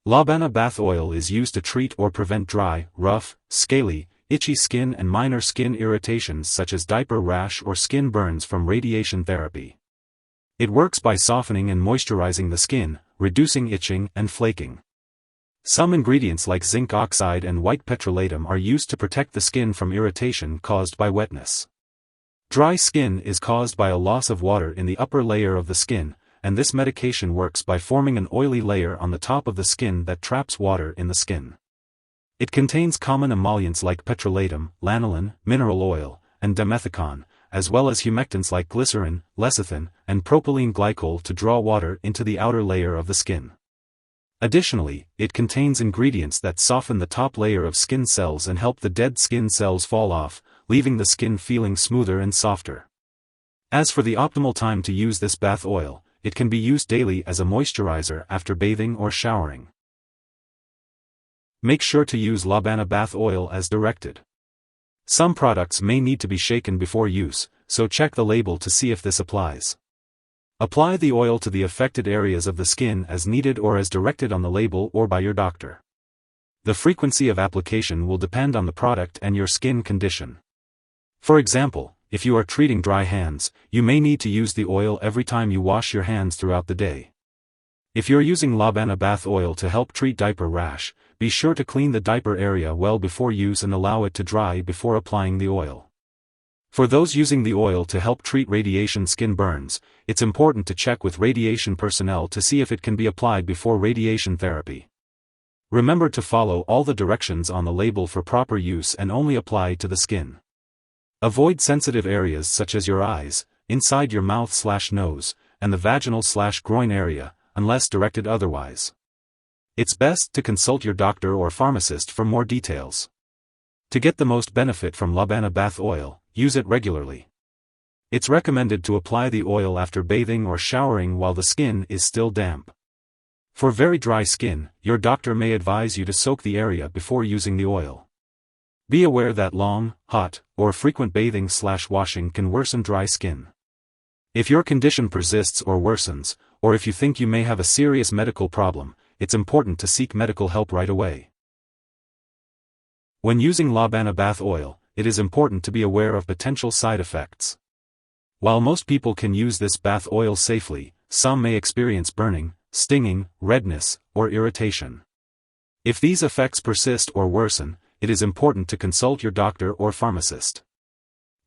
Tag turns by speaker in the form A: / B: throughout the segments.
A: Lobana Bath Oil is used to treat or prevent dry, rough, scaly, itchy skin and minor skin irritations such as diaper rash or skin burns from radiation therapy. It works by softening and moisturizing the skin, reducing itching and flaking. Some ingredients like zinc oxide and white petrolatum are used to protect the skin from irritation caused by wetness. Dry skin is caused by a loss of water in the upper layer of the skin, and this medication works by forming an oily layer on the top of the skin that traps water in the skin. It contains common emollients like petrolatum, lanolin, mineral oil, and dimethicone, as well as humectants like glycerin, lecithin, and propylene glycol to draw water into the outer layer of the skin. Additionally, it contains ingredients that soften the top layer of skin cells and help the dead skin cells fall off, leaving the skin feeling smoother and softer. As for the optimal time to use this bath oil, it can be used daily as a moisturizer after bathing or showering. Make sure to use Lobana Bath Oil as directed. Some products may need to be shaken before use, so check the label to see if this applies. Apply the oil to the affected areas of the skin as needed or as directed on the label or by your doctor. The frequency of application will depend on the product and your skin condition. For example, if you are treating dry hands, you may need to use the oil every time you wash your hands throughout the day. If you're using Lobana Bath Oil to help treat diaper rash, be sure to clean the diaper area well before use and allow it to dry before applying the oil. For those using the oil to help treat radiation skin burns, it's important to check with radiation personnel to see if it can be applied before radiation therapy. Remember to follow all the directions on the label for proper use and only apply to the skin. Avoid sensitive areas such as your eyes, inside your mouth/nose, and the vaginal/groin area, unless directed otherwise. It's best to consult your doctor or pharmacist for more details. To get the most benefit from Lobana Bath Oil, use it regularly. It's recommended to apply the oil after bathing or showering while the skin is still damp. For very dry skin, your doctor may advise you to soak the area before using the oil. Be aware that long, hot, or frequent bathing/washing can worsen dry skin. If your condition persists or worsens, or if you think you may have a serious medical problem, it's important to seek medical help right away. When using Lobana Bath Oil, it is important to be aware of potential side effects. While most people can use this bath oil safely, some may experience burning, stinging, redness, or irritation. If these effects persist or worsen, it is important to consult your doctor or pharmacist.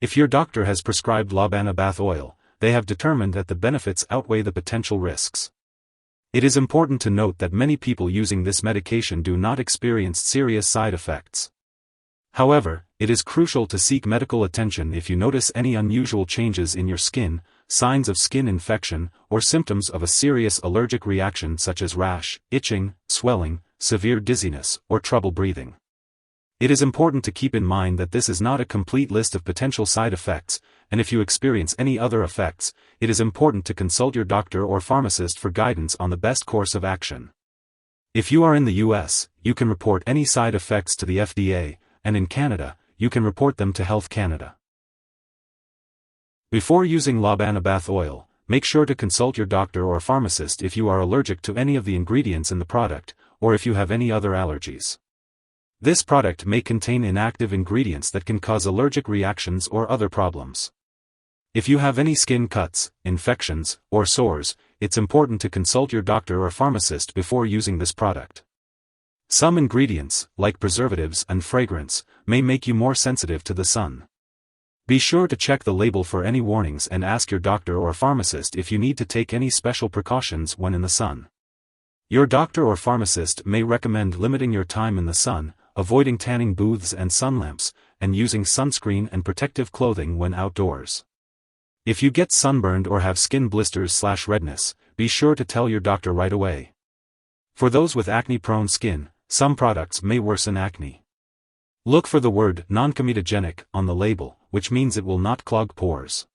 A: If your doctor has prescribed Lobana Bath Oil, they have determined that the benefits outweigh the potential risks. It is important to note that many people using this medication do not experience serious side effects. However, it is crucial to seek medical attention if you notice any unusual changes in your skin, signs of skin infection, or symptoms of a serious allergic reaction such as rash, itching, swelling, severe dizziness, or trouble breathing. It is important to keep in mind that this is not a complete list of potential side effects, and if you experience any other effects, it is important to consult your doctor or pharmacist for guidance on the best course of action. If you are in the US, you can report any side effects to the FDA, and in Canada, you can report them to Health Canada. Before using Lobana Bath Oil, make sure to consult your doctor or pharmacist if you are allergic to any of the ingredients in the product, or if you have any other allergies. This product may contain inactive ingredients that can cause allergic reactions or other problems. If you have any skin cuts, infections, or sores, it's important to consult your doctor or pharmacist before using this product. Some ingredients, like preservatives and fragrance, may make you more sensitive to the sun. Be sure to check the label for any warnings and ask your doctor or pharmacist if you need to take any special precautions when in the sun. Your doctor or pharmacist may recommend limiting your time in the sun, avoiding tanning booths and sun lamps, and using sunscreen and protective clothing when outdoors. If you get sunburned or have skin blisters/redness, be sure to tell your doctor right away. For those with acne-prone skin, some products may worsen acne. Look for the word non-comedogenic on the label, which means it will not clog pores.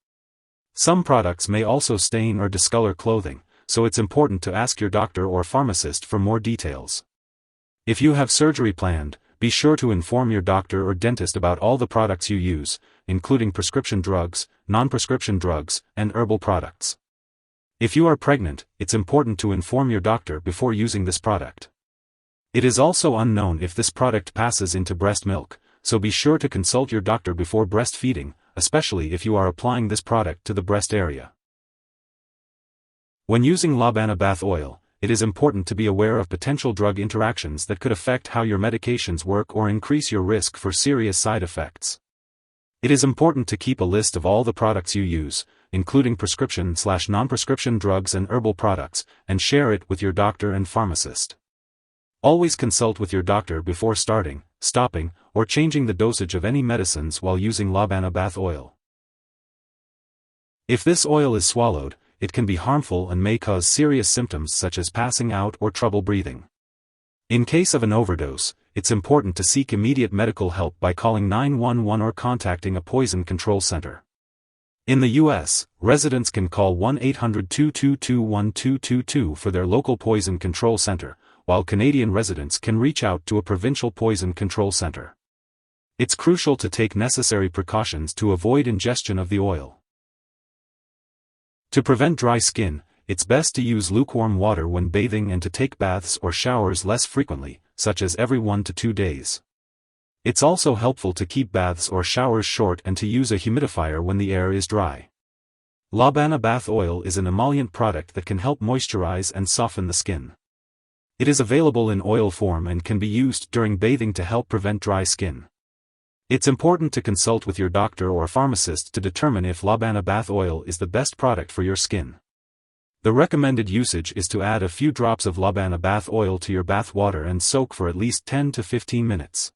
A: Some products may also stain or discolor clothing, so it's important to ask your doctor or pharmacist for more details. If you have surgery planned, be sure to inform your doctor or dentist about all the products you use, including prescription drugs, non-prescription drugs, and herbal products. If you are pregnant, it's important to inform your doctor before using this product. It is also unknown if this product passes into breast milk, so be sure to consult your doctor before breastfeeding, especially if you are applying this product to the breast area. When using Lobana Bath Oil, it is important to be aware of potential drug interactions that could affect how your medications work or increase your risk for serious side effects. It is important to keep a list of all the products you use, including prescription/non-prescription drugs and herbal products, and share it with your doctor and pharmacist. Always consult with your doctor before starting, stopping, or changing the dosage of any medicines while using Lobana Bath Oil. If this oil is swallowed, it can be harmful and may cause serious symptoms such as passing out or trouble breathing. In case of an overdose, it's important to seek immediate medical help by calling 911 or contacting a poison control center. In the U.S., residents can call 1-800-222-1222 for their local poison control center, while Canadian residents can reach out to a provincial poison control center. It's crucial to take necessary precautions to avoid ingestion of the oil. To prevent dry skin, it's best to use lukewarm water when bathing and to take baths or showers less frequently, such as every 1 to 2 days. It's also helpful to keep baths or showers short and to use a humidifier when the air is dry. Lobana Bath Oil is an emollient product that can help moisturize and soften the skin. It is available in oil form and can be used during bathing to help prevent dry skin. It's important to consult with your doctor or pharmacist to determine if Lobana Bath Oil is the best product for your skin. The recommended usage is to add a few drops of Lobana Bath Oil to your bath water and soak for at least 10 to 15 minutes.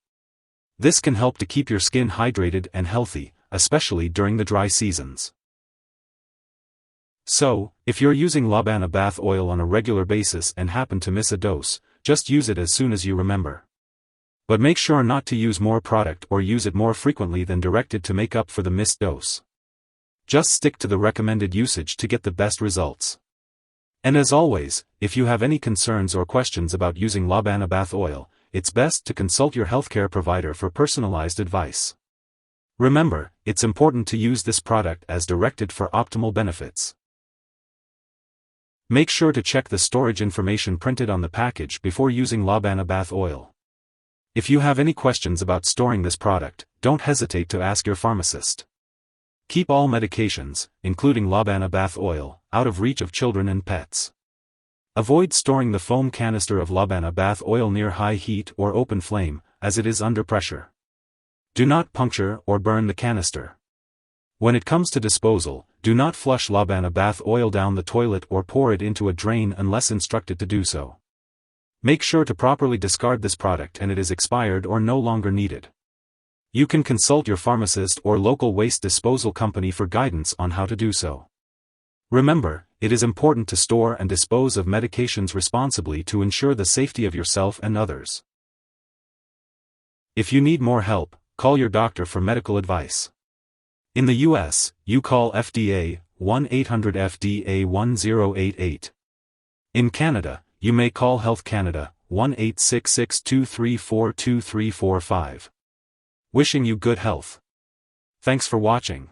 A: This can help to keep your skin hydrated and healthy, especially during the dry seasons. So, if you're using Lobana Bath Oil on a regular basis and happen to miss a dose, just use it as soon as you remember. But make sure not to use more product or use it more frequently than directed to make up for the missed dose. Just stick to the recommended usage to get the best results. And as always, if you have any concerns or questions about using Lobana Bath Oil, it's best to consult your healthcare provider for personalized advice. Remember, it's important to use this product as directed for optimal benefits. Make sure to check the storage information printed on the package before using Lobana Bath Oil. If you have any questions about storing this product, don't hesitate to ask your pharmacist. Keep all medications, including Lobana Bath Oil, out of reach of children and pets. Avoid storing the foam canister of Lobana Bath Oil near high heat or open flame, as it is under pressure. Do not puncture or burn the canister. When it comes to disposal, do not flush Lobana Bath Oil down the toilet or pour it into a drain unless instructed to do so. Make sure to properly discard this product and it is expired or no longer needed. You can consult your pharmacist or local waste disposal company for guidance on how to do so. Remember, it is important to store and dispose of medications responsibly to ensure the safety of yourself and others. If you need more help, call your doctor for medical advice. In the U.S., you call FDA, 1-800-FDA-1088. In Canada, you may call Health Canada, 1-866-234-2345. Wishing you good health. Thanks for watching.